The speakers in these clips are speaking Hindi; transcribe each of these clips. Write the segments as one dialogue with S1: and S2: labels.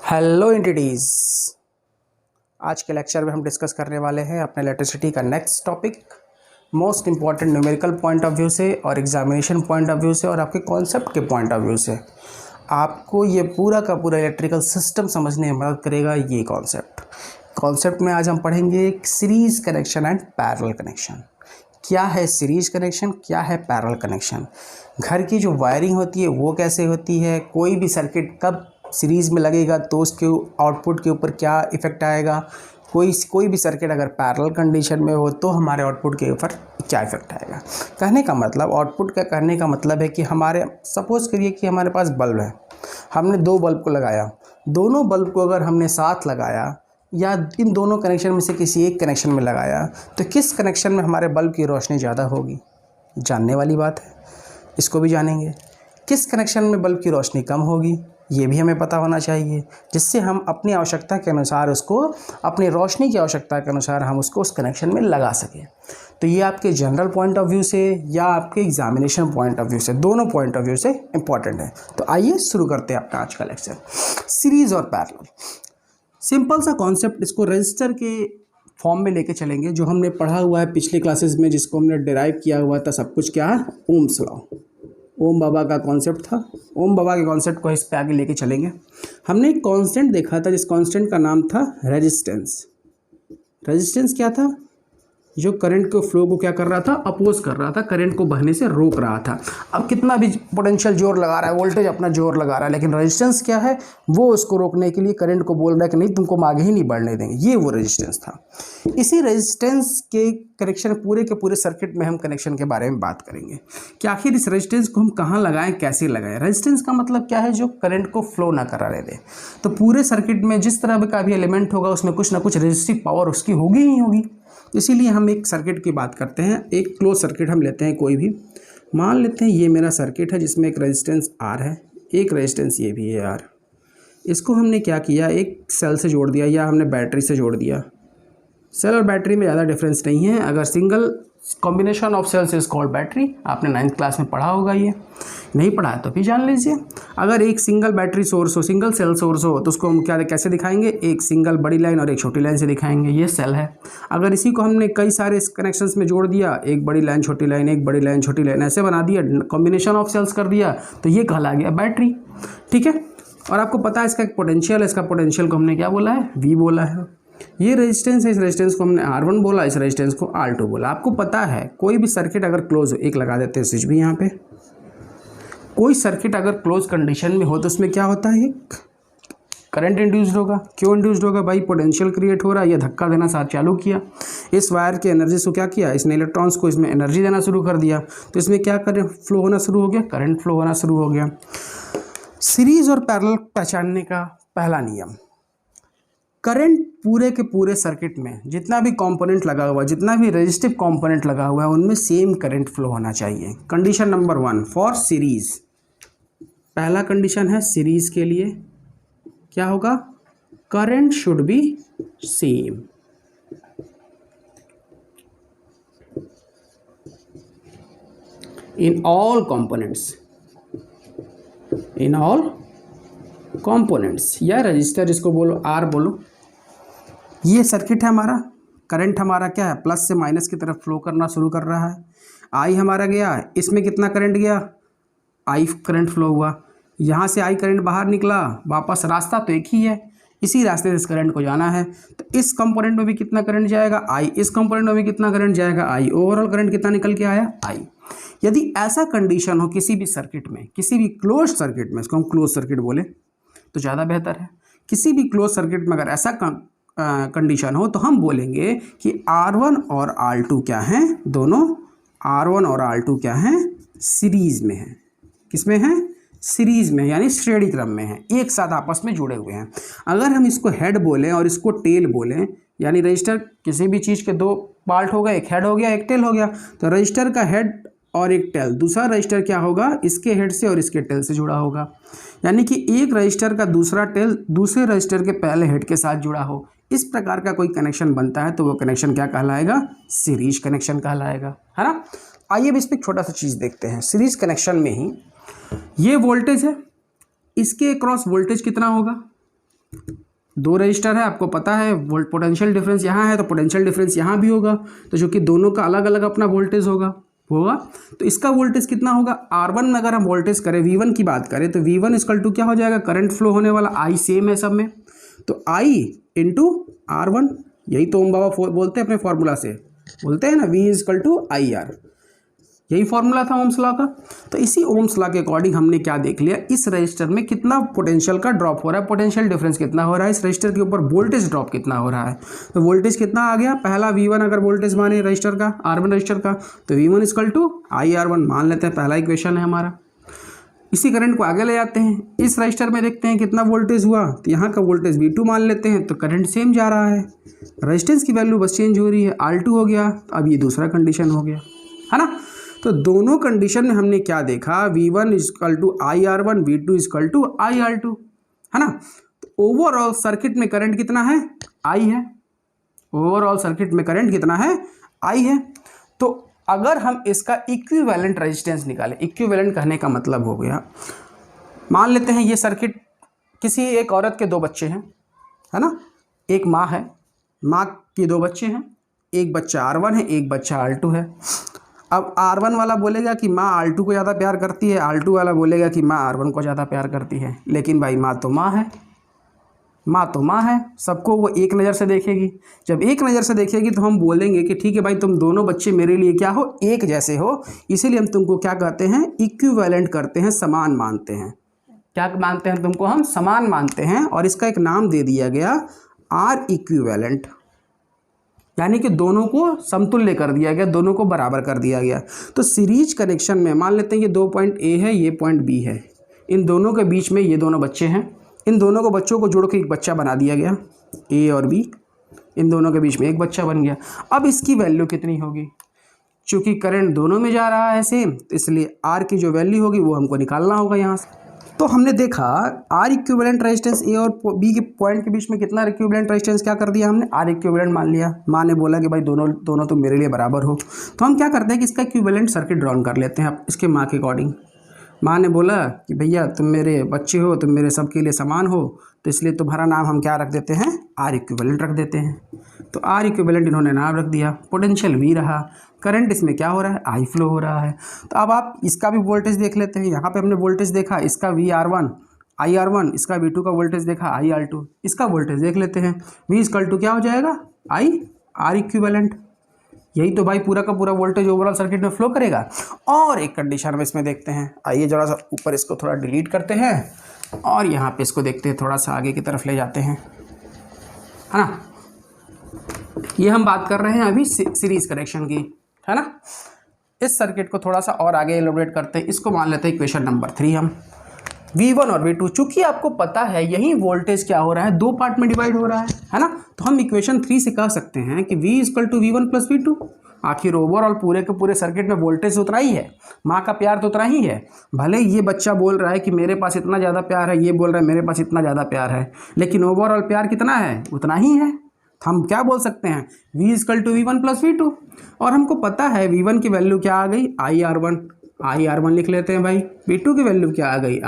S1: Hello entities. आज के लेक्चर में हम डिस्कस करने वाले हैं अपने इलेक्ट्रिसिटी का next topic, most important numerical point of view से और एग्जामिनेशन पॉइंट ऑफ व्यू से और आपके कॉन्सेप्ट के पॉइंट ऑफ व्यू से आपको ये पूरा का पूरा इलेक्ट्रिकल सिस्टम समझने में मदद करेगा। ये कॉन्सेप्ट में आज हम पढ़ेंगे series connection and parallel connection. क्या है सीरीज कनेक्शन, क्या है पैरेलल कनेक्शन, घर की जो वायरिंग होती है वो कैसे होती है, कोई भी सर्किट कब सीरीज़ में लगेगा तो उसके आउटपुट के ऊपर क्या इफ़ेक्ट आएगा, कोई भी सर्किट अगर पैरेलल कंडीशन में हो तो हमारे आउटपुट के ऊपर क्या इफ़ेक्ट आएगा। कहने का मतलब है कि हमारे सपोज़ करिए कि हमारे पास बल्ब है, हमने दो बल्ब को लगाया, दोनों बल्ब को अगर हमने साथ लगाया या इन दोनों कनेक्शन में से किसी एक कनेक्शन में लगाया तो किस कनेक्शन में हमारे बल्ब की रोशनी ज़्यादा होगी, जानने वाली बात है। इसको भी जानेंगे। किस कनेक्शन में बल्ब की रोशनी कम होगी ये भी हमें पता होना चाहिए, जिससे हम अपनी आवश्यकता के अनुसार उसको, अपनी रोशनी की आवश्यकता के अनुसार हम उसको उस कनेक्शन में लगा सकें। तो ये आपके जनरल पॉइंट ऑफ व्यू से या आपके एग्जामिनेशन पॉइंट ऑफ व्यू से, दोनों पॉइंट ऑफ व्यू से इम्पॉर्टेंट है। तो आइए शुरू करते हैं अपना आज का लेक्चर, सीरीज़ और पैरेलल। सिंपल सा कॉन्सेप्ट, इसको रजिस्टर के फॉर्म में लेके चलेंगे जो हमने पढ़ा हुआ है पिछले क्लासेस में, जिसको हमने डिराइव किया हुआ था सब कुछ। क्या है? ओम्स लॉ, ओम बाबा का कॉन्सेप्ट था। ओम बाबा के कॉन्सेप्ट को इस पे आगे लेके चलेंगे। हमने एक कांस्टेंट देखा था जिस कांस्टेंट का नाम था रेजिस्टेंस। रेजिस्टेंस क्या था? जो करंट के फ्लो को क्या कर रहा था? अपोज कर रहा था, करंट को बहने से रोक रहा था। अब कितना भी पोटेंशियल जोर लगा रहा है, वोल्टेज अपना जोर लगा रहा है, लेकिन रेजिस्टेंस क्या है? वो उसको रोकने के लिए करंट को बोल रहा है कि नहीं, तुमको आगे ही नहीं बढ़ने देंगे। ये वो रेजिस्टेंस था। इसी रेजिस्टेंस के कनेक्शन, पूरे के पूरे सर्किट में हम कनेक्शन के बारे में बात करेंगे कि आखिर इस रेजिस्टेंस को हम कहाँ लगाएं, कैसे लगाएं। रेजिस्टेंस का मतलब क्या है? जो करंट को फ्लो ना कराने दे। तो पूरे सर्किट में जिस तरह का भी एलिमेंट होगा उसमें कुछ ना कुछ रेजिस्टिव पावर उसकी होगी ही होगी। इसीलिए हम एक सर्किट की बात करते हैं। एक क्लोज सर्किट हम लेते हैं, कोई भी मान लेते हैं ये मेरा सर्किट है जिसमें एक रेजिस्टेंस R है, एक रेजिस्टेंस ये भी है R। इसको हमने क्या किया, एक सेल से जोड़ दिया या हमने बैटरी से जोड़ दिया। सेल और बैटरी में ज़्यादा डिफरेंस नहीं है। अगर single combination of cells is called battery, आपने 9th क्लास में पढ़ा होगा। ये नहीं पढ़ा है तो भी जान लीजिए। अगर एक सिंगल बैटरी सोर्स हो, सिंगल सेल सोर्स हो, तो उसको हम कैसे दिखाएंगे? एक सिंगल बड़ी लाइन और एक छोटी लाइन से दिखाएंगे। ये सेल है। अगर इसी को हमने कई सारे कनेक्शंस में जोड़ दिया, एक बड़ी लाइन छोटी लाइन, एक बड़ी लाइन छोटी लाइन, ऐसे बना दिया, कॉम्बिनेशन ऑफ सेल्स कर दिया, तो ये कहला गया बैटरी। ठीक है। और आपको पता है इसका एक पोटेंशियल है, इसका पोटेंशियल को हमने क्या बोला है? V बोला है। ये रेजिस्टेंस है, इस रेजिस्टेंस को हमने R1 बोला, इस रेजिस्टेंस को R2 बोला। आपको पता है कोई भी सर्किट अगर क्लोज हो, एक लगा देते हैं स्विच भी यहाँ पे, कोई सर्किट अगर क्लोज कंडीशन में हो तो उसमें क्या होता है? एक करंट इंड्यूस्ड होगा। क्यों इंड्यूस्ड होगा भाई? पोटेंशियल क्रिएट हो रहा है, ये धक्का देना साथ चालू किया, इस वायर के एनर्जी से क्या किया, इसने इलेक्ट्रॉन्स को इसमें एनर्जी देना शुरू कर दिया, तो इसमें क्या करंट फ्लो होना शुरू हो गया? करंट फ्लो होना शुरू हो गया। सीरीज और पैरेलल पहचानने का पहला नियम, करंट पूरे के पूरे सर्किट में जितना भी कंपोनेंट लगा हुआ, जितना भी रेजिस्टिव कंपोनेंट लगा हुआ है, उनमें सेम करंट फ्लो होना चाहिए। कंडीशन नंबर 1 फॉर सीरीज, पहला कंडीशन है सीरीज के लिए क्या होगा? Current should be same. In all components या रजिस्टर, जिसको बोलो R बोलो। ये सर्किट है हमारा, करंट हमारा क्या है? प्लस से माइनस की तरफ फ्लो करना शुरू कर रहा है। I हमारा गया, इसमें कितना करंट गया? I करंट फ्लो हुआ। यहाँ से I करंट बाहर निकला, वापस रास्ता तो एक ही है, इसी रास्ते से इस करंट को जाना है। तो इस कंपोनेंट में भी कितना करंट जाएगा? I। इस कंपोनेंट में भी कितना करंट जाएगा? I। ओवरऑल करंट कितना निकल के आया? I। यदि ऐसा कंडीशन हो किसी भी सर्किट में, किसी भी क्लोज सर्किट में, इसको हम क्लोज सर्किट बोले तो ज़्यादा बेहतर है। किसी भी क्लोज सर्किट में अगर ऐसा कंडीशन हो तो हम बोलेंगे कि R1 और R2 क्या हैं? दोनों R1 और R2 क्या हैं? सीरीज में हैं। किस में हैं? सीरीज में, यानी श्रेणी क्रम में हैं, एक साथ आपस में जुड़े हुए हैं। अगर हम इसको हेड बोलें और इसको टेल बोलें, यानी रजिस्टर किसी भी चीज़ के दो पार्ट हो गए, एक हेड हो गया, एक टेल हो गया, तो रजिस्टर का हेड और एक टेल, दूसरा रजिस्टर क्या होगा? इसके हेड से और इसके टेल से जुड़ा होगा। यानी कि एक रजिस्टर का दूसरा टेल दूसरे रजिस्टर के पहले हेड के साथ जुड़ा हो, इस प्रकार का कोई कनेक्शन बनता है तो वो कनेक्शन क्या कहलाएगा? सीरीज कनेक्शन कहलाएगा, है ना। आइए अब इस पर छोटा सा चीज़ देखते हैं। सीरीज कनेक्शन में ही ये वोल्टेज है, इसके अक्रॉस वोल्टेज कितना होगा? दो रजिस्टर है, आपको पता है वोल्ट पोटेंशियल डिफरेंस यहाँ है तो पोटेंशियल डिफरेंस यहाँ भी होगा, तो जो कि दोनों का अलग अलग अपना वोल्टेज होगा तो इसका वोल्टेज कितना होगा R1 में। अगर हम वोल्टेज करें V1 की बात करें तो V1 इक्वल टू क्या हो जाएगा, करंट फ्लो होने वाला I सेम है सब में, तो I इंटू R1, यही तो ओम बाबा बोलते हैं अपने फॉर्मूला से, बोलते हैं ना V इक्वल टू IR, यही फॉर्मूला था ओम्स लॉ का। तो इसी ओम्स लॉ के अकॉर्डिंग हमने क्या देख लिया, इस रजिस्टर में कितना पोटेंशियल का ड्रॉप हो रहा है, पोटेंशियल डिफरेंस कितना हो रहा है, इस रजिस्टर के ऊपर वोल्टेज ड्रॉप कितना हो रहा है। तो वोल्टेज कितना आ गया, पहला V1 अगर वोल्टेज माने रजिस्टर का R1 रजिस्टर का तो V1 इक्वल टू IR1 मान लेते हैं, पहला इक्वेशन है हमारा। इसी करंट को आगे ले जाते हैं, इस रजिस्टर में देखते हैं कितना वोल्टेज हुआ, तो यहाँ का वोल्टेज V2 मान लेते हैं, तो करंट सेम जा रहा है, रेजिस्टेंस की वैल्यू बस चेंज हो रही है, R2 हो गया, तो अब ये दूसरा कंडीशन हो गया है ना। तो दोनों कंडीशन में हमने क्या देखा, V1 equal to IR1, V2 equal to IR2 है ना। तो ओवरऑल सर्किट में करंट कितना है, I है, ओवरऑल सर्किट में करंट कितना है, I है। तो अगर हम इसका इक्विवेलेंट रेजिस्टेंस निकालें, इक्विवेलेंट कहने का मतलब हो गया, मान लेते हैं ये सर्किट किसी एक औरत के दो बच्चे हैं है ना, एक माँ है, माँ के दो बच्चे हैं, एक बच्चा R1 है, एक बच्चा R2 है। अब R1 वाला बोलेगा कि माँ R2 को ज़्यादा प्यार करती है, R2 वाला बोलेगा कि माँ R1 को ज़्यादा प्यार करती है, लेकिन भाई माँ तो माँ है, माँ तो माँ है, सबको वो एक नज़र से देखेगी। जब एक नज़र से देखेगी तो हम बोलेंगे कि ठीक है भाई तुम दोनों बच्चे मेरे लिए क्या हो, एक जैसे हो, इसीलिए हम तुमको क्या कहते हैं, इक्विवेलेंट करते हैं, समान मानते हैं। क्या मानते हैं तुमको, हम समान मानते हैं, और इसका एक नाम दे दिया गया R इक्विवेलेंट, यानी कि दोनों को समतुल्य कर दिया गया, दोनों को बराबर कर दिया गया। तो सीरीज कनेक्शन में मान लेते हैं ये दो पॉइंट A है, ये पॉइंट B है, इन दोनों के बीच में ये दोनों बच्चे हैं, इन दोनों को बच्चों को जोड़ के एक बच्चा बना दिया गया, A और B, इन दोनों के बीच में एक बच्चा बन गया। अब इसकी वैल्यू कितनी होगी, चूँकि करंट दोनों में जा रहा है सेम, तो इसलिए R की जो वैल्यू होगी वो हमको निकालना होगा यहाँ से। तो हमने देखा R इक्विवेलेंट रेजिस्टेंस A और B के पॉइंट के बीच में कितना इक्विवेलेंट रेजिस्टेंस क्या कर दिया हमने, R इक्विवेलेंट मान लिया। माँ ने बोला कि भाई दोनों तुम मेरे लिए बराबर हो, तो हम क्या करते हैं कि इसका इक्विवेलेंट सर्किट ड्रॉ कर लेते हैं अब इसके माँ के अकॉर्डिंग। माँ ने बोला कि भैया तुम मेरे बच्चे हो, तुम मेरे सबके लिए समान हो, तो इसलिए तुम्हारा नाम हम क्या रख देते हैं, R इक्विवेलेंट रख देते हैं। तो R इक्विवेलेंट इन्होंने नाम रख दिया, पोटेंशियल V रहा, करंट इसमें क्या हो रहा है, I फ्लो हो रहा है। तो अब आप इसका भी वोल्टेज देख लेते हैं, यहाँ पे हमने वोल्टेज देखा इसका VR1 IR1, इसका V2 का वोल्टेज देखा IR2, इसका वोल्टेज देख लेते हैं, V इक्वल टू क्या हो जाएगा, I R इक्विवेलेंट, यही तो भाई पूरा का पूरा वोल्टेज ओवरऑल सर्किट में फ्लो करेगा। और एक कंडीशन में इसमें देखते हैं, आइए जरा सा ऊपर इसको थोड़ा डिलीट करते हैं और यहाँ पे इसको देखते हैं, थोड़ा सा आगे की तरफ ले जाते हैं, है ना। ये हम बात कर रहे हैं अभी सीरीज कनेक्शन की, है ना। इस सर्किट को थोड़ा सा और आगे एलोबरेट करते हैं, इसको मान लेते हैं इक्वेशन नंबर 3 हम, V1 और V2, चूंकि आपको पता है यही वोल्टेज क्या हो रहा है, दो पार्ट में डिवाइड हो रहा है ना, तो हम इक्वेशन 3 से कह सकते हैं कि V equal to V1 plus V2। आखिर ओवरऑल पूरे के पूरे सर्किट में वोल्टेज उतना ही है, माँ का प्यार तो उतना ही है, भले ये बच्चा बोल रहा है कि मेरे पास इतना ज़्यादा प्यार है, ये बोल रहा है मेरे पास इतना ज़्यादा प्यार है, लेकिन ओवरऑल प्यार कितना है, उतना ही है। हम क्या बोल सकते हैं, V equal to V1 plus V2, और हमको पता है V1 की वैल्यू क्या आ गई, IR1 लिख लेते हैं भाई, V2 की वैल्यू क्या आ गई,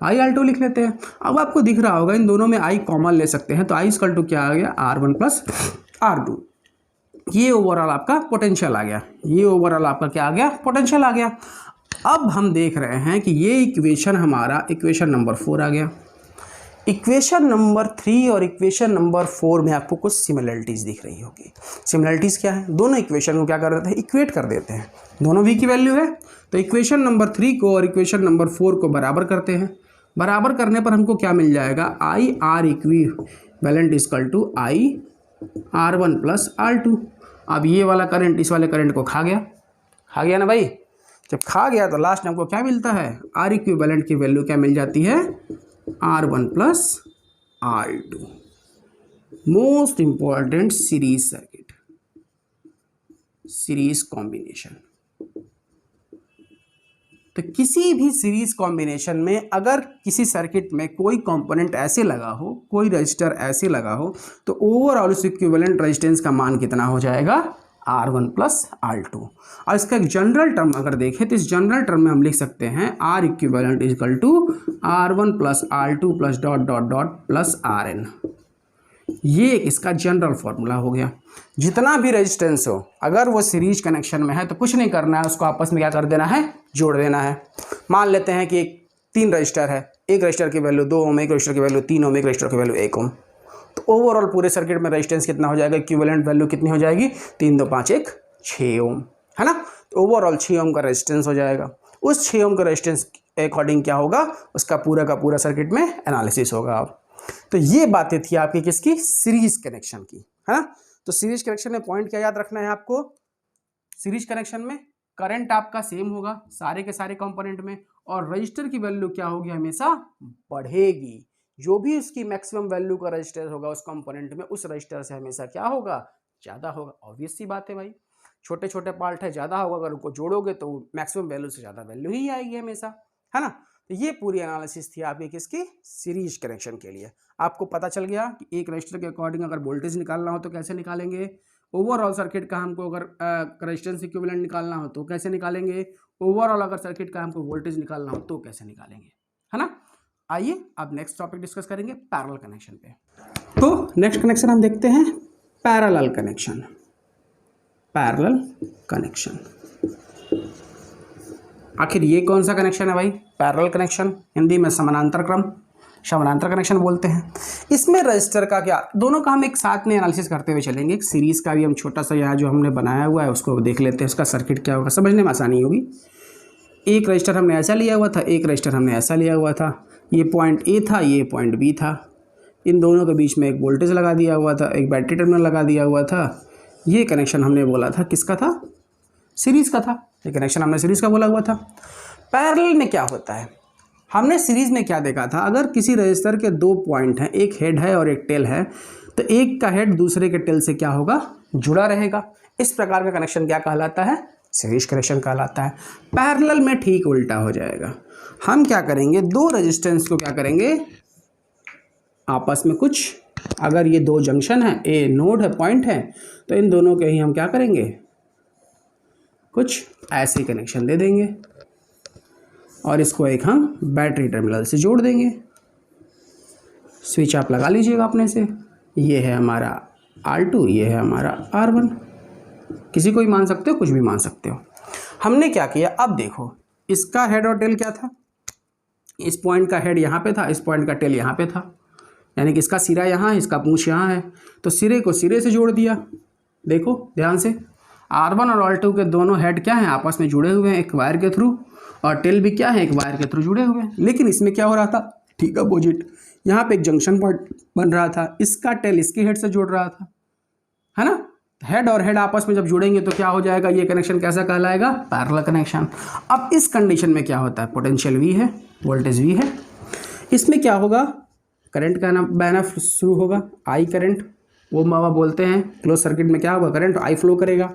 S1: IR2 लिख लेते हैं। अब आपको दिख रहा होगा इन दोनों में I कॉमन ले सकते हैं, तो I इक्वल टू क्या आ गया, R1 प्लस R2। ये ओवरऑल आपका पोटेंशियल आ गया, ये ओवरऑल आपका क्या आ गया, पोटेंशियल आ गया। अब हम देख रहे हैं कि ये इक्वेशन हमारा इक्वेशन नंबर 4 आ गया। इक्वेशन नंबर 3 और इक्वेशन नंबर 4 में आपको कुछ सिमिलरिटीज़ दिख रही होगी। सिमिलरिटीज़ क्या है, दोनों इक्वेशन को क्या कर देते हैं, इक्वेट कर देते हैं, दोनों V की वैल्यू है, तो इक्वेशन नंबर 3 को और इक्वेशन नंबर 4 को बराबर करते हैं। बराबर करने पर हमको क्या मिल जाएगा, I R equivalent equal to I R1 plus R2। अब ये वाला करंट इस वाले करंट को खा गया ना भाई। जब खा गया तो लास्ट में हमको क्या मिलता है, R इक्विवेलेंट की वैल्यू क्या मिल जाती है, R1 plus R2। Most important series circuit, series combination. तो किसी भी सीरीज कॉम्बिनेशन में अगर किसी सर्किट में कोई कंपोनेंट ऐसे लगा हो, कोई रजिस्टर ऐसे लगा हो, तो ओवरऑल उस इक्विवेलेंट रेजिस्टेंस का मान कितना हो जाएगा, R1 प्लस R2। और इसका एक जनरल टर्म अगर देखें तो इस जनरल टर्म में हम लिख सकते हैं R equivalent is equal to R1 plus R2 plus dot dot dot plus Rn। ये एक इसका जनरल फॉर्मूला हो गया। जितना भी रेजिस्टेंस हो अगर वो सीरीज कनेक्शन में है तो कुछ नहीं करना है, उसको आपस में क्या कर देना है, जोड़ देना है। मान लेते हैं कि एक 3 रजिस्टर है, एक रजिस्टर की वैल्यू 2 ओम, एक रजिस्टर की वैल्यू 3 ओम, एक रजिस्टर की वैल्यू 1 ओम। तो ओवरऑल पूरे सर्किट में रेजिस्टेंस कितना हो जाएगा, इक्विवेलेंट वैल्यू कितनी हो जाएगी, 3 2 5 1 6 ओम, है ना। तो ओवरऑल 6 ओम का रेजिस्टेंस हो जाएगा। उस 6 ओम का रेजिस्टेंस अकॉर्डिंग क्या होगा, उसका पूरा का पूरा सर्किट में एनालिसिस होगा। अब तो ये बातें थी आपकी किसकी, सीरीज कनेक्शन की, है ना। तो सीरीज कनेक्शन में पॉइंट क्या याद रखना है आपको, सीरीज कनेक्शन में करंट आपका सेम होगा सारे के सारे कंपोनेंट में, और रजिस्टर की वैल्यू क्या होगी, हमेशा बढ़ेगी। जो भी उसकी मैक्सिमम वैल्यू का रजिस्टर होगा उस कंपोनेंट में, उस रजिस्टर से हमेशा क्या होगा, ज़्यादा होगा। ऑब्वियस सी बात है भाई, छोटे छोटे पार्ट है, ज़्यादा होगा, अगर उनको जोड़ोगे तो मैक्सिमम वैल्यू से ज़्यादा वैल्यू ही आएगी हमेशा, है ना। तो ये पूरी एनालिसिस थी आपकी किसकी, सीरीज कनेक्शन के लिए। आपको पता चल गया कि एक रजिस्टर के अकॉर्डिंग अगर वोल्टेज निकालना हो तो कैसे निकालेंगे, ओवरऑल सर्किट का हमको अगर रेजिस्टेंस इक्विवेलेंट निकालना हो तो कैसे निकालेंगे, ओवरऑल अगर सर्किट का हमको वोल्टेज निकालना हो तो कैसे निकालेंगे, है ना। आइए अब नेक्स्ट टॉपिक डिस्कस करेंगे पैरेलल कनेक्शन पे। तो नेक्स्ट कनेक्शन हम देखते हैं पैरेलल कनेक्शन। पैरेलल कनेक्शन, आखिर ये कौन सा कनेक्शन है भाई, पैरेलल कनेक्शन, हिंदी में समानांतर क्रम, समानांतर कनेक्शन बोलते हैं। इसमें रजिस्टर का क्या, दोनों का हम एक साथ में एनालिसिस करते हुए चलेंगे। एक सीरीज का भी हम छोटा सा यहाँ जो हमने बनाया हुआ है उसको देख लेते हैं, उसका सर्किट क्या होगा, समझने में आसानी होगी। एक रजिस्टर हमने ऐसा लिया हुआ था, एक रजिस्टर हमने ऐसा लिया हुआ था। ये पॉइंट ए था, ये पॉइंट बी था। इन दोनों के बीच में एक वोल्टेज लगा दिया हुआ था, एक बैटरी टर्मिनल लगा दिया हुआ था। ये कनेक्शन हमने बोला था किसका था, सीरीज का था। ये कनेक्शन हमने सीरीज का बोला हुआ था। पैरेलल में क्या होता है, हमने सीरीज में क्या देखा था, अगर किसी रजिस्टर के 2 पॉइंट हैं, एक हेड है और एक टेल है, तो एक का हेड दूसरे के टेल से क्या होगा, जुड़ा रहेगा। इस प्रकार का कनेक्शन क्या कहलाता है, सीरीज कनेक्शन कहलाता है। पैरेलल में ठीक उल्टा हो जाएगा। हम क्या करेंगे, 2 रेजिस्टेंस को क्या करेंगे, आपस में कुछ, अगर ये 2 जंक्शन है, ए नोड है, पॉइंट है, तो इन दोनों के ही हम क्या करेंगे, कुछ ऐसे कनेक्शन दे देंगे और इसको एक हम बैटरी टर्मिनल से जोड़ देंगे। स्विच आप लगा लीजिएगा अपने से। ये है हमारा R2, ये है हमारा R1। किसी को ही मान सकते हो, कुछ भी मान सकते हो। हमने क्या किया, अब देखो इसका हेड और टेल क्या था, इस पॉइंट का हेड यहाँ पे था, इस पॉइंट का टेल यहाँ पे था, यानी कि इसका सिरा यहाँ है, इसका पूंछ यहाँ है। तो सिरे को सिरे से जोड़ दिया। देखो ध्यान से, R1 और R2 के दोनों हेड क्या हैं, आपस में जुड़े हुए हैं एक वायर के थ्रू, और टेल भी क्या है, एक वायर के थ्रू जुड़े हुए हैं। लेकिन इसमें क्या हो रहा था, ठीक अपोजिट, यहाँ पे एक जंक्शन पॉइंट बन रहा था, इसका टेल इसके हेड से जुड़ रहा था, है ना। हेड और हेड आपस में जब जुड़ेंगे तो क्या हो जाएगा, ये कनेक्शन कैसा कहलाएगा, पैरेलल कनेक्शन। अब इस कंडीशन में क्या होता है, पोटेंशियल V है, वोल्टेज V है, इसमें क्या होगा, करंट का बहना शुरू होगा, I करंट, वो मावा बोलते हैं क्लोज सर्किट में क्या होगा, करंट I फ्लो करेगा।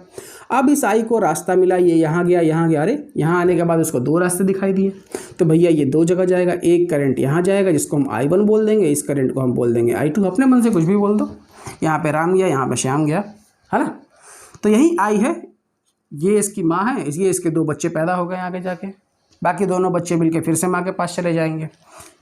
S1: अब इस I को रास्ता मिला, ये यहाँ गया, अरे यहाँ आने के बाद उसको 2 रास्ते दिखाई दिए, तो भैया ये 2 जगह जाएगा। एक करंट यहाँ जाएगा जिसको हम I1 बोल देंगे, इस करंट को हम बोल देंगे I2, अपने मन से कुछ भी बोल दो। यहाँ पे राम गया, यहाँ पे श्याम गया, है ना। तो यही I है, ये इसकी माँ है, ये इसके 2 बच्चे पैदा हो गए आगे जाके, बाकी दोनों बच्चे मिलके फिर से माँ के पास चले जाएंगे।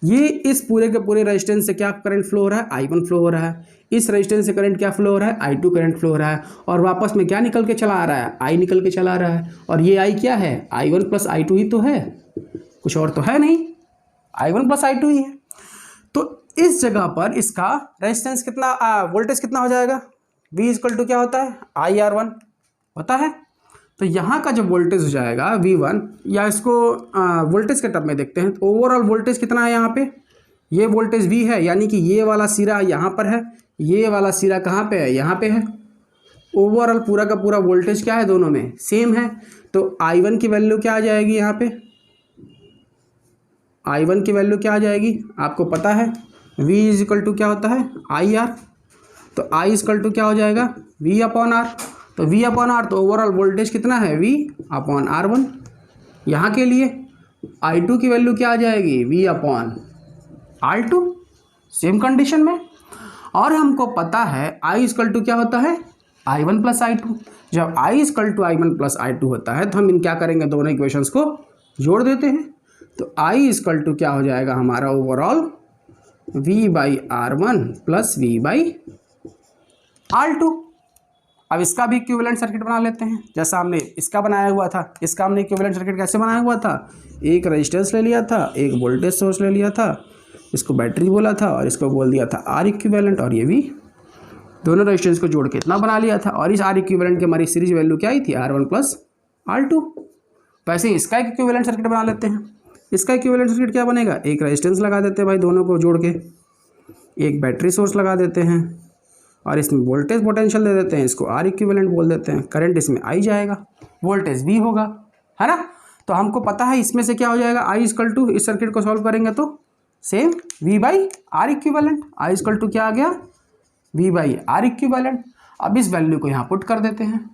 S1: ये इस पूरे के पूरे रेजिस्टेंस से क्या करंट फ्लो हो रहा है, I1 फ्लो हो रहा है। इस रेजिस्टेंस से करंट क्या फ्लो हो रहा है, I2 करंट फ्लो हो रहा है। और वापस में क्या निकल के चला आ रहा है, I निकल के चला आ रहा है। और ये I क्या है, I1 प्लस I2 ही तो है, कुछ और तो है नहीं, I1 प्लस I2 ही है। तो इस जगह पर इसका रेजिस्टेंस कितना, वोल्टेज कितना हो जाएगा, V इक्वल टू क्या होता है, IR1 होता है। तो यहाँ का जब वोल्टेज हो जाएगा V1, या इसको वोल्टेज के टर्म में देखते हैं, तो ओवरऑल वोल्टेज कितना है यहाँ पे, ये वोल्टेज V है, यानी कि ये वाला सिरा यहाँ पर है, ये वाला सिरा कहाँ पे है, यहाँ पे है। ओवरऑल पूरा का पूरा वोल्टेज क्या है, दोनों में सेम है। तो I1 की वैल्यू क्या आ जाएगी, यहाँ पे I1 की वैल्यू क्या आ जाएगी, आपको पता है V इज इक्वल टू क्या होता है, IR। तो I इक्वल टू क्या हो जाएगा, V अपॉन R। तो V अपॉन R, तो ओवरऑल वोल्टेज कितना है, V अपॉन R1। यहाँ के लिए I2 की वैल्यू क्या आ जाएगी, V upon R2, same condition में। और हमको पता है I इक्वल टू क्या होता है, I1 प्लस I2। जब I equal to I1 plus I2 होता है तो हम इन क्या करेंगे, दोनों इक्वेशंस को जोड़ देते हैं। तो I इक्वल टू क्या हो जाएगा हमारा overall V by R1 plus V by R2। अब इसका भी इक्विवेलेंट सर्किट बना लेते हैं, जैसा हमने इसका बनाया हुआ था। इसका हमने इक्विवेलेंट सर्किट कैसे बनाया हुआ था, एक रेजिस्टेंस ले लिया था, एक वोल्टेज सोर्स ले लिया था, इसको बैटरी बोला था और इसको बोल दिया था आर इक्विवेलेंट, और ये भी दोनों रेजिस्टेंस को जोड़ के इतना बना लिया था। और इस आर इक्विवेलेंट की हमारी सीरीज वैल्यू क्या आई थी, R1 प्लस R2। वैसे ही इसका एक इक्विवेलेंट सर्किट बना लेते हैं। इसका इक्विवेलेंट सर्किट क्या बनेगा, एक रेजिस्टेंस लगा देते हैं भाई दोनों को जोड़ के, एक बैटरी सोर्स लगा देते हैं और इसमें वोल्टेज पोटेंशियल दे देते हैं, इसको आर इक्विवेलेंट बोल देते हैं। करंट इसमें आई जाएगा, वोल्टेज वी होगा, है ना। तो हमको पता है इसमें से क्या हो जाएगा, आई इक्वल टू, इस सर्किट को सॉल्व करेंगे तो same V by R equivalent. I equal to क्या आ गया, वी बाई आर इक्विवेलेंट। अब इस वैल्यू को यहाँ पुट कर देते हैं।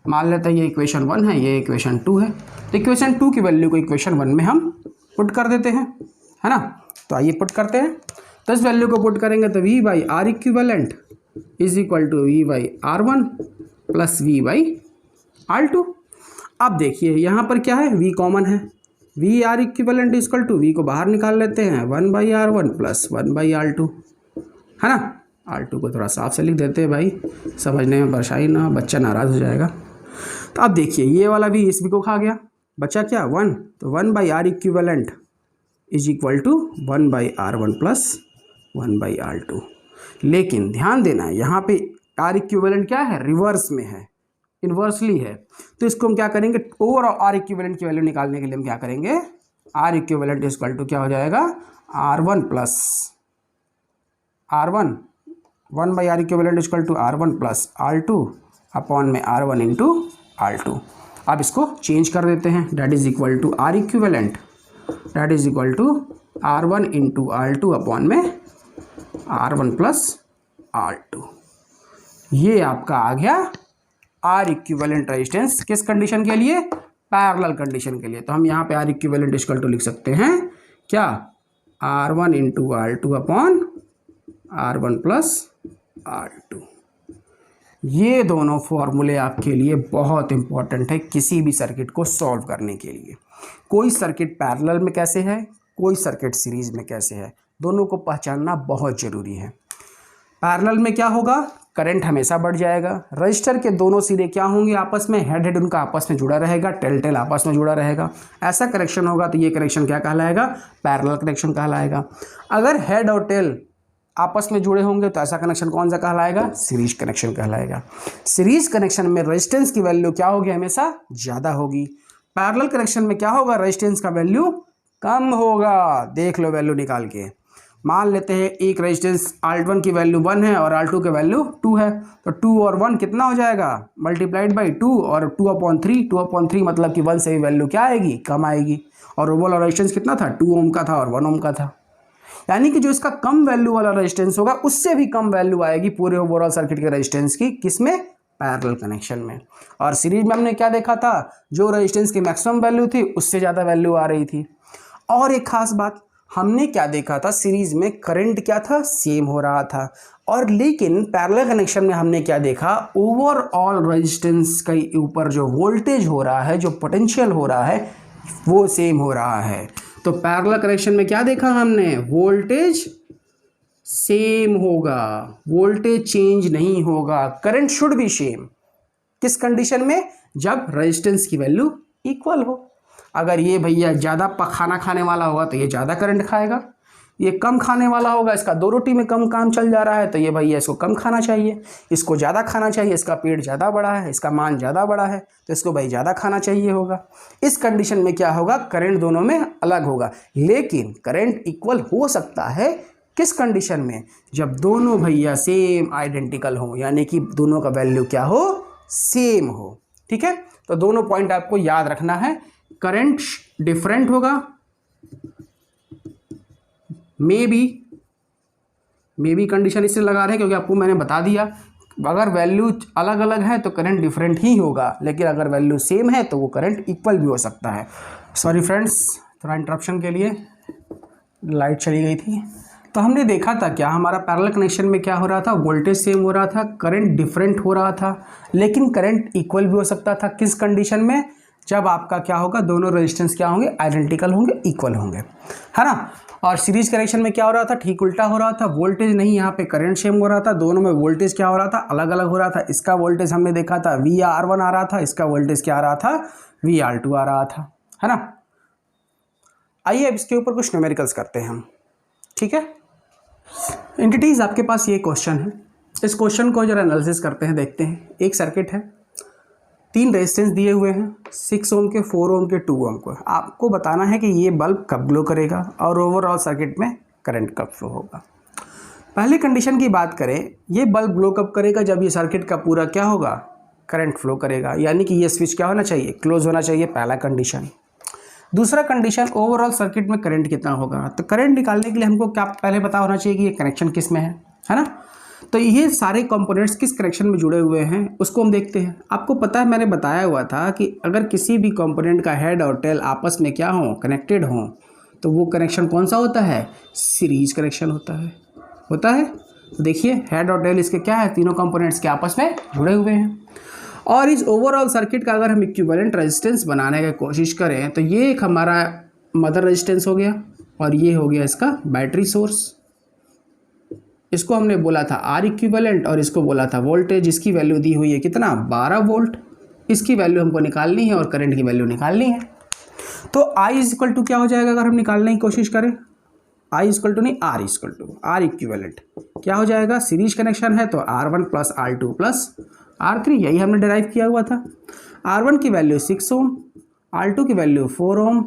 S1: मान लेते हैं ये इक्वेशन 1 है, ये इक्वेशन 2 है। तो इक्वेशन 2 की वैल्यू को इक्वेशन 1 में हम पुट कर देते हैं, है ना। तो आइए पुट करते हैं। तो इस वैल्यू को पुट करेंगे तो V by R equivalent is equal to V by R1 plus V by R2। अब देखिए यहाँ पर क्या है, वी कॉमन है, V R equivalent is equal to, V को बाहर निकाल लेते हैं, 1 by R1 plus 1 by R2, है ना। R2 को थोड़ा साफ से लिख देते हैं भाई, समझने में परेशानी ना, बच्चा नाराज़ हो जाएगा। तो अब देखिए ये वाला भी इस भी को खा गया, बचा क्या 1, तो 1 by R equivalent is equal to 1 by R1 plus 1 by R2। लेकिन ध्यान देना है यहाँ पे आर इक्विवेलेंट क्या है, रिवर्स में है, इन्वर्सली है। तो इसको हम क्या करेंगे, ओवर आर इक्विवेलेंट की वैल्यू निकालने के लिए हम क्या करेंगे, R equivalent is equal to क्या हो जाएगा, R1 plus R1, 1 by R equivalent is equal to R1 plus R2 upon में R1 इंटू R2। अब इसको चेंज कर देते हैं, that is equal to R equivalent that is equal to R1 into R2 upon में R1 प्लस R2। ये आपका आ गया आर इक्विवेलेंट रेजिस्टेंस, किस कंडीशन के लिए, पैरेलल कंडीशन के लिए। तो हम यहाँ पे आर इक्विवेलेंट इक्वल टू लिख सकते हैं क्या, R1 into R2 upon R1 plus R2। ये दोनों फॉर्मूले आपके लिए बहुत इंपॉर्टेंट है किसी भी सर्किट को सॉल्व करने के लिए। कोई सर्किट पैरेलल में कैसे है, कोई सर्किट सीरीज में कैसे है, दोनों को पहचानना बहुत ज़रूरी है। पैरेलल में क्या होगा, करंट हमेशा बढ़ जाएगा, रजिस्टर के दोनों सिरे क्या होंगे आपस में, हेड हेड उनका आपस में जुड़ा रहेगा, टेल टेल आपस में जुड़ा रहेगा। ऐसा कनेक्शन होगा तो ये कनेक्शन क्या कहलाएगा, पैरेलल कनेक्शन कहलाएगा। अगर हेड और टेल आपस में जुड़े होंगे तो ऐसा कनेक्शन कौन सा कहलाएगा, सीरीज कनेक्शन कहलाएगा। सीरीज कनेक्शन में रेजिस्टेंस की वैल्यू क्या होगी, हमेशा ज़्यादा होगी। पैरेलल कनेक्शन में क्या होगा, रेजिस्टेंस का वैल्यू कम होगा। देख लो वैल्यू निकाल के, मान लेते हैं एक रेजिस्टेंस R1 की वैल्यू 1 है और R2 की वैल्यू 2 है, तो 2 और 1 कितना हो जाएगा, मल्टीप्लाइड बाई 2 और 2/3, 2/3 मतलब कि 1 से भी वैल्यू क्या आएगी, कम आएगी। और ओवरऑल रेजिस्टेंस कितना था, 2 ओम का था और 1 ओम का था। यानी कि जो इसका कम वैल्यू वाला रेजिस्टेंस होगा उससे भी कम वैल्यू आएगी पूरे ओवरऑल सर्किट के रेजिस्टेंस की, किसमें, पैरेलल कनेक्शन में। और सीरीज में हमने क्या देखा था, जो रेजिस्टेंस की मैक्सिमम वैल्यू थी उससे ज़्यादा वैल्यू आ रही थी। और एक खास बात हमने क्या देखा था, सीरीज में करंट क्या था, सेम हो रहा था। और लेकिन पैरेलल कनेक्शन में हमने क्या देखा, ओवरऑल रेजिस्टेंस के ऊपर जो वोल्टेज हो रहा है, जो पोटेंशियल हो रहा है, वो सेम हो रहा है। तो पैरेलल कनेक्शन में क्या देखा हमने, वोल्टेज सेम होगा, वोल्टेज चेंज नहीं होगा, करंट शुड बी सेम। किस कंडीशन में, जब रेजिस्टेंस की वैल्यू इक्वल हो। अगर ये भैया ज़्यादा खाना खाने वाला होगा तो ये ज़्यादा करंट खाएगा, ये कम खाने वाला होगा, इसका 2 रोटी में कम काम चल जा रहा है तो ये भैया इसको कम खाना चाहिए, इसको ज़्यादा खाना चाहिए, इसका पेट ज़्यादा बड़ा है, इसका मान ज़्यादा बड़ा है तो इसको भाई ज़्यादा खाना चाहिए होगा। इस कंडीशन में क्या होगा, करंट दोनों में अलग होगा। लेकिन करंट इक्वल हो सकता है किस कंडीशन में, जब दोनों भैया सेम आइडेंटिकल हो, यानी कि दोनों का वैल्यू क्या हो, सेम हो। ठीक है, तो दोनों पॉइंट आपको याद रखना है। करंट डिफरेंट होगा, मे बी कंडीशन इससे लगा रहे हैं क्योंकि आपको मैंने बता दिया अगर वैल्यू अलग अलग है तो करंट डिफरेंट ही होगा, लेकिन अगर वैल्यू सेम है तो वो करंट इक्वल भी हो सकता है। सॉरी फ्रेंड्स, थोड़ा इंटरप्शन के लिए लाइट चली गई थी, तो हमने देखा था क्या, हमारा पैरेलल कनेक्शन में क्या हो रहा था, वोल्टेज सेम हो रहा था, करंट डिफरेंट हो रहा था, लेकिन करंट इक्वल भी हो सकता था। किस कंडीशन में, जब आपका क्या होगा, दोनों रेजिस्टेंस क्या होंगे, आइडेंटिकल होंगे, इक्वल होंगे, है ना। और सीरीज कनेक्शन में क्या हो रहा था, ठीक उल्टा हो रहा था, वोल्टेज नहीं, यहाँ पे करंट सेम हो रहा था, दोनों में वोल्टेज क्या हो रहा था, अलग अलग हो रहा था। इसका वोल्टेज हमने देखा था VR1 आ रहा था, इसका वोल्टेज क्या आ रहा था, VR2 आ रहा था, है ना। आइए अब इसके ऊपर कुछ न्यूमेरिकल्स करते हैं हम, ठीक है। एंटिटीज आपके पास ये क्वेश्चन है, इस क्वेश्चन को जरा एनालिसिस करते हैं, देखते हैं। एक सर्किट है, 3 रेजिस्टेंस दिए हुए हैं, 6 ओम के, 4 ओम के, 2 ओम को। आपको बताना है कि ये बल्ब कब ग्लो करेगा और ओवरऑल सर्किट में करंट कब फ्लो होगा। पहले कंडीशन की बात करें, ये बल्ब ग्लो कब करेगा, जब ये सर्किट का पूरा क्या होगा, करंट फ्लो करेगा, यानी कि ये स्विच क्या होना चाहिए, क्लोज होना चाहिए, पहला कंडीशन। दूसरा कंडीशन, ओवरऑल सर्किट में करंट कितना होगा। तो करंट निकालने के लिए हमको क्या पहले पता होना चाहिए कि ये कनेक्शन किस में है ना। तो ये सारे कंपोनेंट्स किस कनेक्शन में जुड़े हुए हैं उसको हम देखते हैं। आपको पता है, मैंने बताया हुआ था कि अगर किसी भी कंपोनेंट का हेड और टेल आपस में क्या हो, कनेक्टेड हो, तो वो कनेक्शन कौन सा होता है, सीरीज कनेक्शन होता है। तो देखिए हेड और टेल इसके क्या है, तीनों कंपोनेंट्स के आपस में जुड़े हुए हैं। और इस ओवरऑल सर्किट का अगर हम इक्विवेलेंट रेजिस्टेंस बनाने की कोशिश करें, तो ये एक हमारा मदर रेजिस्टेंस हो गया और ये हो गया इसका बैटरी सोर्स। इसको हमने बोला था आर इक्विवेलेंट और इसको बोला था वोल्टेज। इसकी वैल्यू दी हुई है कितना, 12 वोल्ट। इसकी वैल्यू हमको निकालनी है और करंट की वैल्यू निकालनी है। तो I इज इक्वल टू क्या हो जाएगा, अगर हम निकालने की कोशिश करें, I इज इक्वल टू नहीं, R is equal to R equivalent क्या हो जाएगा, सीरीज कनेक्शन है तो R1 plus R2 plus R3, यही हमने डिराइव किया हुआ था। R1 की वैल्यू 6 ओम, R2 की वैल्यू 4 ओम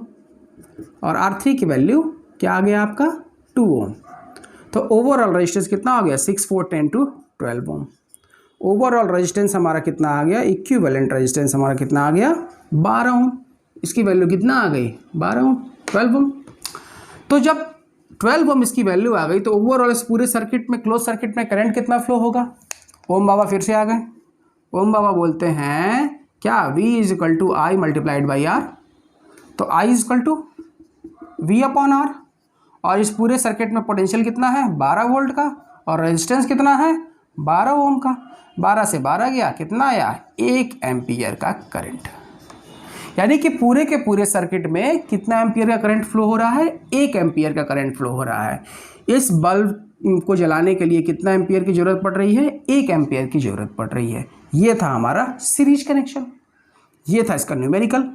S1: और R3 की वैल्यू क्या आ गया आपका 2 ओम। तो ओवरऑल रेजिस्टेंस कितना हो गया, 6 4 10 to 12 ओम। ओवरऑल रेजिस्टेंस हमारा कितना आ गया, इक्विवेलेंट रेजिस्टेंस हमारा कितना आ गया, 12 ओम। इसकी वैल्यू कितना आ गई, 12 ओम, 12 ओम। तो जब 12 ओम इसकी वैल्यू आ गई, तो ओवरऑल इस पूरे सर्किट में, क्लोज सर्किट में करंट कितना फ्लो होगा। ओम बाबा फिर से आ गए। ओम बाबा बोलते हैं क्या, V is equal to I multiplied by R. तो I is equal to V upon R. और इस पूरे सर्किट में पोटेंशियल कितना है, 12 वोल्ट का, और रेजिस्टेंस कितना है, 12 ओम का। 12 से 12 गया, कितना आया, 1 एम्पियर का करंट। यानी कि पूरे के पूरे सर्किट में कितना एम्पियर का करंट फ्लो हो रहा है, 1 एम्पियर का करंट फ्लो हो रहा है। इस बल्ब को जलाने के लिए कितना एम्पियर की जरूरत पड़ रही है, 1 एम्पियर की जरूरत पड़ रही है। ये था हमारा सीरीज कनेक्शन, ये था इसका न्यूमेरिकल।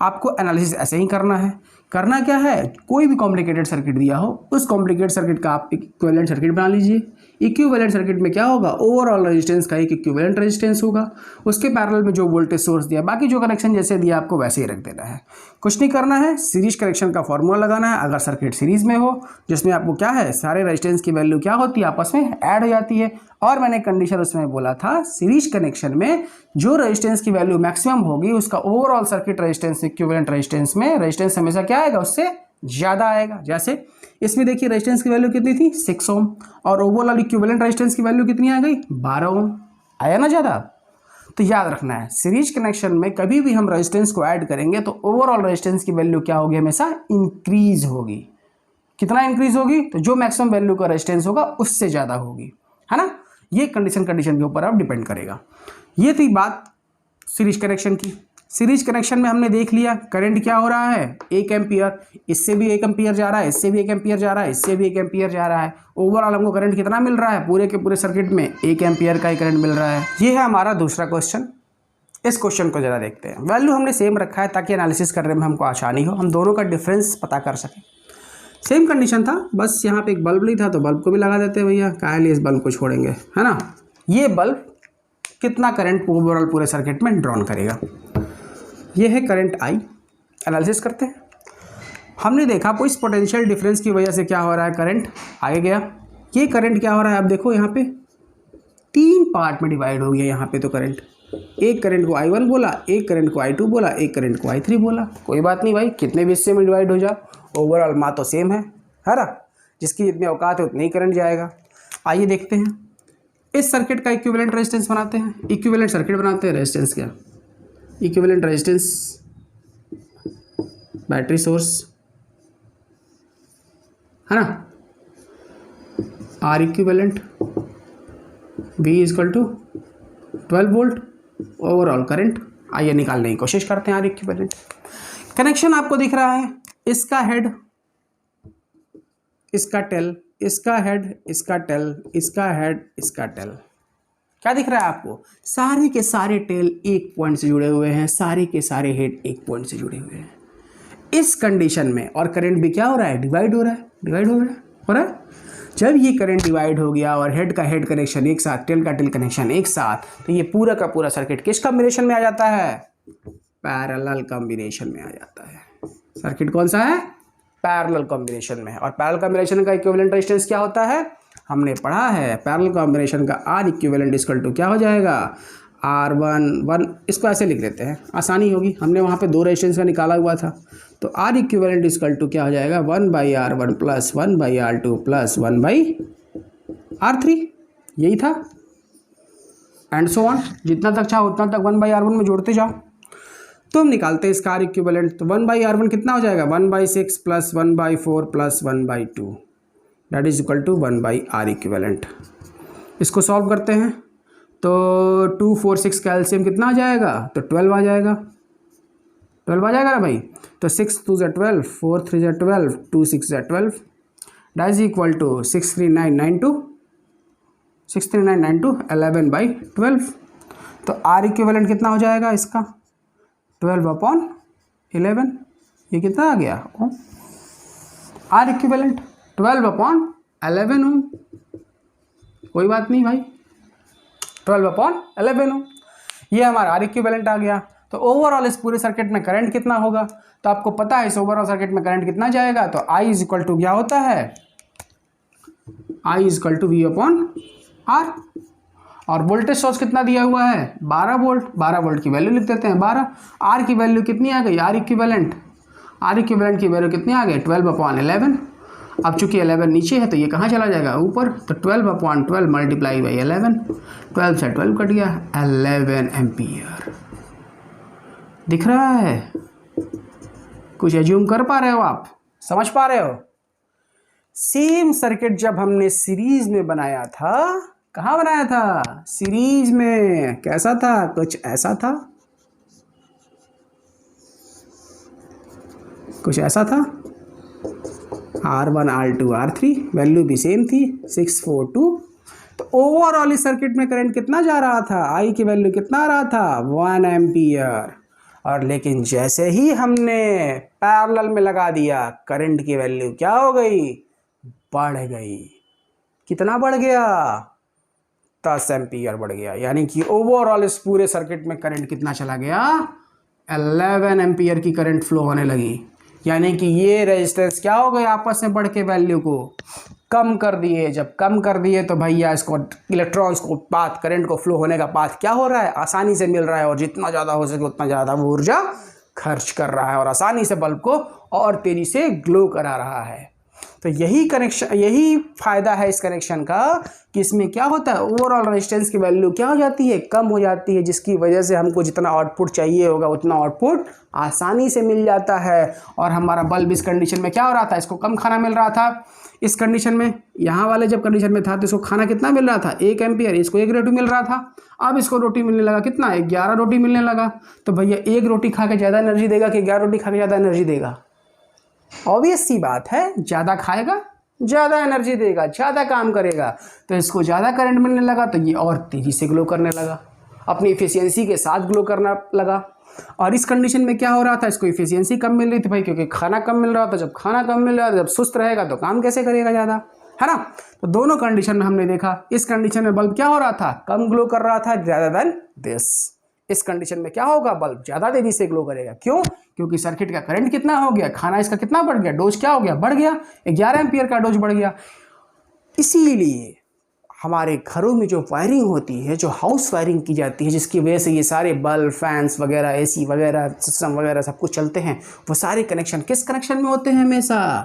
S1: आपको एनालिसिस ऐसे ही करना है। करना क्या है, कोई भी कॉम्प्लिकेटेड सर्किट दिया हो, उस कॉम्प्लिकेटेड सर्किट का आप इक्विवेलेंट सर्किट बना लीजिए। इक्विवेलेंट सर्किट में क्या होगा, ओवरऑल रेजिस्टेंस का एक इक्विवेलेंट रेजिस्टेंस होगा, उसके पैरेलल में जो वोल्टेज सोर्स दिया, बाकी जो कनेक्शन जैसे दिया आपको वैसे ही रख देना है, कुछ नहीं करना है। सीरीज कनेक्शन का फॉर्मूला लगाना है। अगर सर्किट सीरीज में हो, जिसमें आपको क्या है, सारे रेजिस्टेंस की वैल्यू क्या होती है, आपस में ऐड हो जाती है। और मैंने कंडीशन उसमें बोला था, सीरीज कनेक्शन में जो रेजिस्टेंस की वैल्यू मैक्सिमम होगी, उसका overall circuit resistance equivalent resistance में रेजिस्टेंस हमेशा क्या आएगा, उससे ज़्यादा आएगा। जैसे इसमें देखिए रेजिस्टेंस की वैल्यू कितनी थी, 6 ओम, और ओवरऑल इक्विवेलेंट रेजिस्टेंस की वैल्यू कितनी आ गई, 12 ओम। आया ना ज़्यादा। तो याद रखना है, सीरीज कनेक्शन में कभी भी हम रेजिस्टेंस को ऐड करेंगे तो ओवरऑल रेजिस्टेंस की वैल्यू क्या होगी, हमेशा इंक्रीज होगी। कितना इंक्रीज होगी, तो जो मैक्सिमम वैल्यू का रेजिस्टेंस होगा उससे ज़्यादा होगी, है ना। ये कंडीशन के ऊपर अब डिपेंड करेगा। ये थी बात सीरीज कनेक्शन की। सीरीज कनेक्शन में हमने देख लिया करंट क्या हो रहा है, 1 एम्पियर, इससे भी 1 एम्पियर जा रहा है, इससे भी 1 एम्पियर जा रहा है, इससे भी 1 एम्पियर जा रहा है। ओवरऑल हमको करंट कितना मिल रहा है, पूरे के पूरे सर्किट में 1 एम्पियर का ही करंट मिल रहा है। ये है हमारा दूसरा क्वेश्चन। इस क्वेश्चन को जरा देखते हैं। वैल्यू हमने सेम रखा है ताकि एनालिसिस करने में हमको आसानी हो, हम दोनों का डिफरेंस पता कर सकें। सेम कंडीशन था, बस यहाँ पे एक बल्ब नहीं था तो बल्ब को भी लगा देते हैं भैया, काहे लिए इस बल्ब को छोड़ेंगे, है ना। ये बल्ब कितना करंट ओवरऑल पूरे सर्किट में ड्रॉन करेगा। ये है करंट I। एनालिसिस करते हैं। हमने देखा कोई इस पोटेंशियल डिफरेंस की वजह से क्या हो रहा है, करंट आगे गया। ये करंट क्या हो रहा है, आप देखो यहाँ पे 3 पार्ट में डिवाइड हो गया। यहाँ पे तो करंट, एक करंट को I1 बोला, एक करंट को I2 बोला, एक करंट को I3 बोला। कोई बात नहीं भाई, कितने भी हिस्से में डिवाइड हो जाओ, ओवरऑल मा तो सेम है ना। जिसकी जितनी औकात है उतनी ही करंट जाएगा। आइए देखते हैं, इस सर्किट का इक्विवेलेंट रेजिस्टेंस बनाते हैं। इक्विवेलेंट सर्किट बनाते हैं, रेजिस्टेंस क्या, इक्विवेलेंट रेजिस्टेंस बैटरी सोर्स, है ना। Or equivalent V equal to 12 volt overall current. आइए निकालने की कोशिश करते हैं आर इक्विवेलेंट। कनेक्शन आपको दिख रहा है, इसका हेड, इसका टेल, इसका हेड, इसका टेल, इसका हेड, इसका टेल। क्या दिख रहा है आपको? सारे के सारे टेल एक पॉइंट से जुड़े हुए हैं, सारे के सारे हेड एक पॉइंट से जुड़े हुए हैं। इस कंडीशन में और करंट भी क्या हो रहा है? डिवाइड हो रहा है, डिवाइड हो रहा है। जब ये करंट डिवाइड हो गया और हेड का हेड कनेक्शन एक साथ, टेल का टेल कनेक्शन एक साथ, तो ये पूरा का पूरा सर्किट किस कॉम्बिनेशन में आ जाता है? पैरेलल कॉम्बिनेशन में आ जाता है। सर्किट कौन सा है? पैरेलल कॉम्बिनेशन में। और पैरेलल कॉम्बिनेशन का इक्विवेलेंट रेजिस्टेंस क्या होता है? हमने पढ़ा है पैरेलल कॉम्बिनेशन का आर इक्विवेलेंट इक्वल टू क्या हो जाएगा? R1 इसको ऐसे लिख लेते हैं, आसानी होगी। हमने वहाँ पे 2 रेजिस्टेंस का निकाला हुआ था, तो आर इक्विवेलेंट इक्वल टू क्या हो जाएगा? 1/R1 plus 1/R2 plus 1/R3। यही था, एंड सो ऑन, जितना तक चाहो उतना तक 1/R1 में जोड़ते जाओ। तो हम निकालते हैं इसका आर इक्विवेलेंट। तो 1/R1 कितना हो जाएगा? 1/6 plus 1/4 plus 1/2 that is equal to 1/R equivalent. इसको सॉल्व करते हैं तो 2 4 6 का एलसीएम कितना आ जाएगा? तो 12 आ जाएगा। 12 आ जाएगा ना भाई? तो 6 2 ज़ा 12, 4 3 ज़ा 12, 2 6 ज़ा 12 दैट इज इक्वल टू 63992 11/12। तो आर इक्विवेलेंट कितना हो जाएगा इसका? 12/11। ये कितना आ गया? आर इक्विवेलेंट 12/11 ओम। कोई बात नहीं भाई, 12/11 ओम, ये हमारा आर इक्विवेलेंट आ गया। तो ओवरऑल इस पूरे सर्किट में करंट कितना होगा? तो आपको पता है इस ओवरऑल सर्किट में करंट कितना जाएगा? तो I इज इक्वल टू क्या होता है? I is equal to V/R। और वोल्टेज सोर्स कितना दिया हुआ है? 12 वोल्ट। 12 वोल्ट की वैल्यू लिख देते हैं 12। आर की वैल्यू कितनी आ गई? आर इक्विवेलेंट की वैल्यू कितनी आ गई? 12/11। अब चूंकि 11 नीचे है तो ये कहाँ चला जाएगा? ऊपर। तो 12/12 मल्टीप्लाई बाई 11, 12 से 12 कट गया, 11 एम्पियर। दिख रहा है? कुछ एज्यूम कर पा रहे हो आप? समझ पा रहे हो? सेम सर्किट जब हमने सीरीज में बनाया था, कहाँ बनाया था? सीरीज में। कैसा था? कुछ ऐसा था, कुछ ऐसा था। R1 R2 R3 वैल्यू भी सेम थी 642। तो ओवरऑल इस सर्किट में करंट कितना जा रहा था? I की वैल्यू कितना आ रहा था? 1 एम्पियर। और लेकिन जैसे ही हमने पैरेलल में लगा दिया, करंट की वैल्यू क्या हो गई? बढ़ गई। कितना बढ़ गया? 10 एम्पियर बढ़ गया। यानी कि ओवरऑल इस पूरे सर्किट में करंट कितना चला गया? 11 एम्पियर की करंट फ्लो होने लगी। यानी कि ये रेजिस्टेंस क्या हो गए? आपस में बढ़ के वैल्यू को कम कर दिए। जब कम कर दिए तो भैया इसको इलेक्ट्रॉन्स को पाथ, करंट को फ्लो होने का पाथ क्या हो रहा है? आसानी से मिल रहा है, और जितना ज़्यादा हो सके उतना ज़्यादा वो ऊर्जा खर्च कर रहा है और आसानी से बल्ब को और तेजी से ग्लो करा रहा है। तो यही कनेक्शन, यही फायदा है इस कनेक्शन का कि इसमें क्या होता है? ओवरऑल रेजिस्टेंस की वैल्यू क्या हो जाती है? कम हो जाती है, जिसकी वजह से हमको जितना आउटपुट चाहिए होगा उतना आउटपुट आसानी से मिल जाता है। और हमारा बल्ब इस कंडीशन में क्या हो रहा था? इसको कम खाना मिल रहा था। इस कंडीशन में, यहाँ वाले जब कंडीशन में था तो इसको खाना कितना मिल रहा था? 1 एम्पियर। इसको 1 रोटी मिल रहा था। अब इसको रोटी मिलने लगा कितना? 11 रोटी मिलने लगा। तो भैया 1 रोटी खा के ज़्यादा एनर्जी देगा कि 11 रोटी खा के ज़्यादा एनर्जी देगा? ऑब्वियस सी बात है, ज़्यादा खाएगा ज़्यादा एनर्जी देगा, ज़्यादा काम करेगा। तो इसको ज़्यादा करंट मिलने लगा तो ये और तेज़ी से ग्लो करने लगा, अपनी इफिशियंसी के साथ ग्लो करना लगा। और इस कंडीशन में क्या हो रहा था? इसको इफिशियंसी कम मिल रही थी भाई, क्योंकि खाना कम मिल रहा था। जब खाना कम मिल रहा था, जब सुस्त रहेगा तो काम कैसे करेगा ज़्यादा, है ना? तो दोनों कंडीशन में हमने देखा, इस कंडीशन में बल्ब क्या हो रहा था? कम ग्लो कर रहा था ज़्यादा देन दिस। इस कंडीशन में क्या होगा? बल्ब ज़्यादा तेजी से ग्लो करेगा। क्यों? क्योंकि सर्किट का करंट कितना हो गया? खाना इसका कितना बढ़ गया? डोज क्या हो गया? बढ़ गया। 11 एम्पियर का डोज बढ़ गया। इसीलिए हमारे घरों में जो वायरिंग होती है, जो हाउस वायरिंग की जाती है, जिसकी वजह से ये सारे बल्ब, फैंस वगैरह, एसी वगैरह, सिस्टम वगैरह सब कुछ चलते हैं, वो सारे कनेक्शन किस कनेक्शन में होते हैं? हमेशा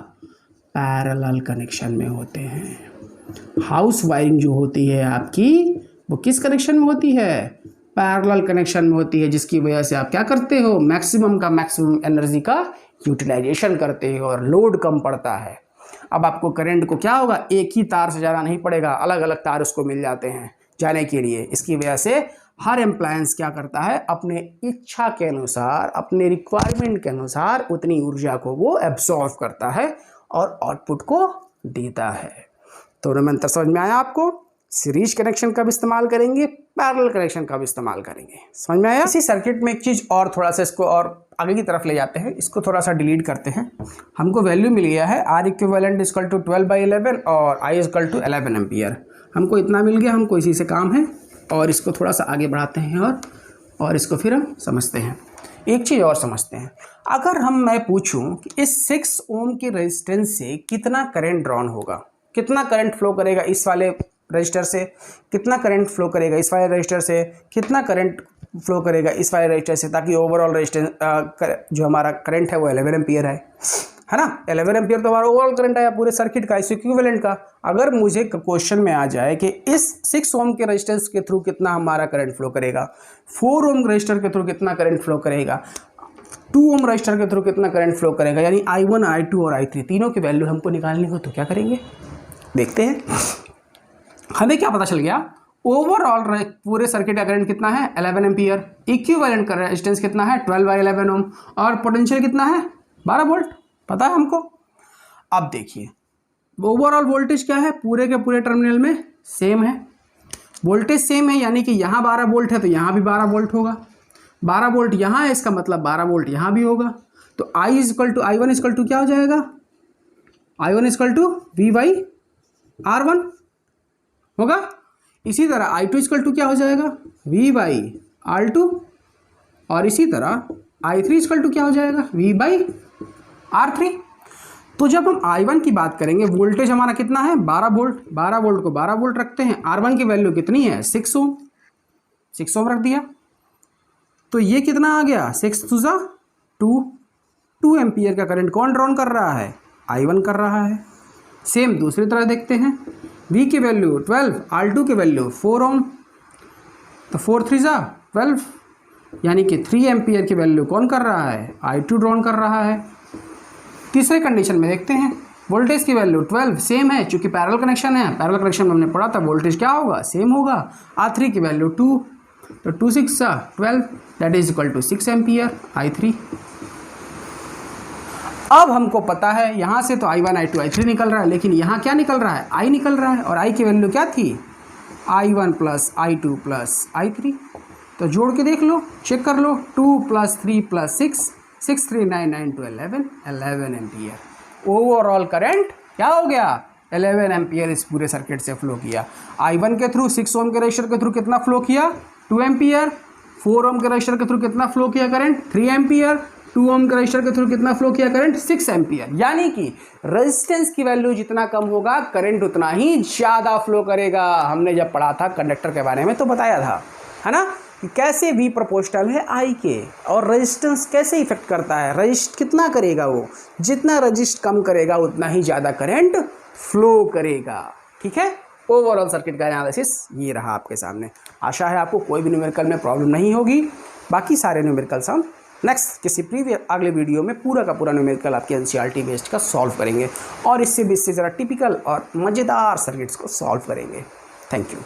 S1: पैरेलल कनेक्शन में होते हैं। हाउस वायरिंग जो होती है आपकी, वो किस कनेक्शन में होती है? पैरेलल कनेक्शन में होती है, जिसकी वजह से आप क्या करते हो? मैक्सिमम का मैक्सिमम एनर्जी का यूटिलाइजेशन करते हो और लोड कम पड़ता है। अब आपको करंट को क्या होगा, एक ही तार से जाना नहीं पड़ेगा, अलग अलग तार उसको मिल जाते हैं जाने के लिए। इसकी वजह से हर एम्प्लायंस क्या करता है, अपने इच्छा के अनुसार, अपने रिक्वायरमेंट के अनुसार उतनी ऊर्जा को वो एब्जॉर्व करता है और आउटपुट को देता है। तो में अंतर समझ में आया आपको? सीरीज कनेक्शन का भी इस्तेमाल करेंगे, पैरेलल कनेक्शन का भी इस्तेमाल करेंगे। समझ में आया? इसी सर्किट में एक चीज़ और थोड़ा सा इसको और आगे की तरफ ले जाते हैं, इसको थोड़ा सा डिलीट करते हैं। हमको वैल्यू मिल गया है R इक्विवेलेंट इक्वल टू 12/11 और I इक्वल टू 11 एम्पियर। हमको इतना मिल गया, हमको इसी से काम है। और इसको थोड़ा सा आगे बढ़ाते हैं और इसको फिर हम समझते हैं। एक चीज़ और समझते हैं, अगर मैं पूछूं कि इस 6 ओम के रेजिस्टेंस से कितना करंट ड्रॉन होगा, कितना करंट फ्लो करेगा इस वाले रजिस्टर से, कितना करंट फ्लो करेगा इस वाले रजिस्टर से, कितना करंट फ्लो करेगा इस वाले रजिस्टर से, ताकि ओवरऑल रेजिस्टेंस जो हमारा करंट है वो 11 एम्पियर है ना। 11 एम्पियर तो हमारा ओवरऑल करंट आया पूरे सर्किट का, इस इक्विवेलेंट का। अगर मुझे क्वेश्चन में आ जाए कि इस 6 ओम के रेजिस्टेंस के थ्रू कितना हमारा करंट फ्लो करेगा, 4 ओम रजिस्टर के थ्रू कितना करंट फ्लो करेगा, 2 ओम रजिस्टर के थ्रू कितना करंट फ्लो करेगा, यानी I1, I2 और I3 तीनों की वैल्यू हमको निकालनी हो, तो क्या करेंगे देखते हैं। हमें क्या पता चल गया, ओवरऑल पूरे सर्किट का करंट कितना है 11 एम्पियर, इक्विवेलेंट का रेजिस्टेंस कितना है 12/11 ओम, और पोटेंशियल कितना है 12 वोल्ट, पता है हमको। अब देखिए ओवरऑल वोल्टेज क्या है, पूरे के पूरे टर्मिनल में सेम है, वोल्टेज सेम है, यानी कि यहाँ 12 वोल्ट है तो यहाँ भी 12 वोल्ट होगा, 12 वोल्ट यहाँ है, इसका मतलब 12 वोल्ट यहाँ भी होगा। तो I1 इक्वल टू क्या हो जाएगा, I1 इक्वल टू V/R1 होगा। इसी तरह I2 इक्वल टू क्या हो जाएगा, V/R2, और इसी तरह I3 इक्वल टू क्या हो जाएगा, V/R3। तो जब हम I1 की बात करेंगे, वोल्टेज हमारा कितना है 12 वोल्ट, 12 वोल्ट को 12 वोल्ट रखते हैं, R1 की वैल्यू कितनी है 6 ओम, 6 ओम रख दिया, तो ये कितना आ गया 6 2 जा 2 एम्पियर का करंट कौन ड्रॉन कर रहा है, I1 कर रहा है। सेम दूसरी तरह देखते हैं, V की वैल्यू 12, R2 की वैल्यू 4 ओम, तो 4 3 जा 12, यानी कि 3 एम्पियर की वैल्यू कौन कर रहा है, I2 ड्रॉन कर रहा है। तीसरे कंडीशन में देखते हैं, वोल्टेज की वैल्यू 12 सेम है, चूंकि पैरेलल कनेक्शन है, पैरेलल कनेक्शन में हमने पढ़ा था वोल्टेज क्या होगा, सेम होगा। R3 की वैल्यू 2, तो 2 6 जा 12, that is equal to 6 ampere I3। अब हमको पता है यहाँ से तो I1 I2 I3 निकल रहा है, लेकिन यहाँ क्या निकल रहा है, I निकल रहा है, और I की वैल्यू क्या थी, I1 plus I2 plus I3। तो जोड़ के देख लो, चेक कर लो, 2 + 3 + 6, 6 3 9 9 to 11 एम्पियर। ओवरऑल करंट क्या हो गया 11 एम्पियर इस पूरे सर्किट से फ्लो किया। I1 के थ्रू 6 ओम के रजिस्टर के थ्रू कितना फ्लो किया 2 एम्पियर, 4 ओम के रजिस्टर के थ्रू कितना फ्लो किया करंट 3 एम्पियर, 2 ओम के रजिस्टर के थ्रू कितना फ्लो किया करंट 6 एम्पियर। यानी कि रेजिस्टेंस की वैल्यू जितना कम होगा करंट उतना ही ज़्यादा फ्लो करेगा। हमने जब पढ़ा था कंडक्टर के बारे में तो बताया था, है ना, कि कैसे V प्रोपोर्शनल है I के, और रेजिस्टेंस कैसे इफेक्ट करता है, रजिस्ट कितना करेगा, वो जितना रजिस्ट कम करेगा उतना ही ज़्यादा करंट फ्लो करेगा। ठीक है, ओवरऑल सर्किट का एनालिसिस ये रहा आपके सामने। आशा है आपको कोई भी न्यूमेरिकल में प्रॉब्लम नहीं होगी। बाकी सारे न्यूमेरिकल्स हम नेक्स्ट किसी अगले वीडियो में पूरा का पूरा न्यूमेरिकल आपके NCERT बेस्ड का सॉल्व करेंगे, और इससे भी इससे ज़रा टिपिकल और मज़ेदार सर्किट्स को सॉल्व करेंगे। Thank you.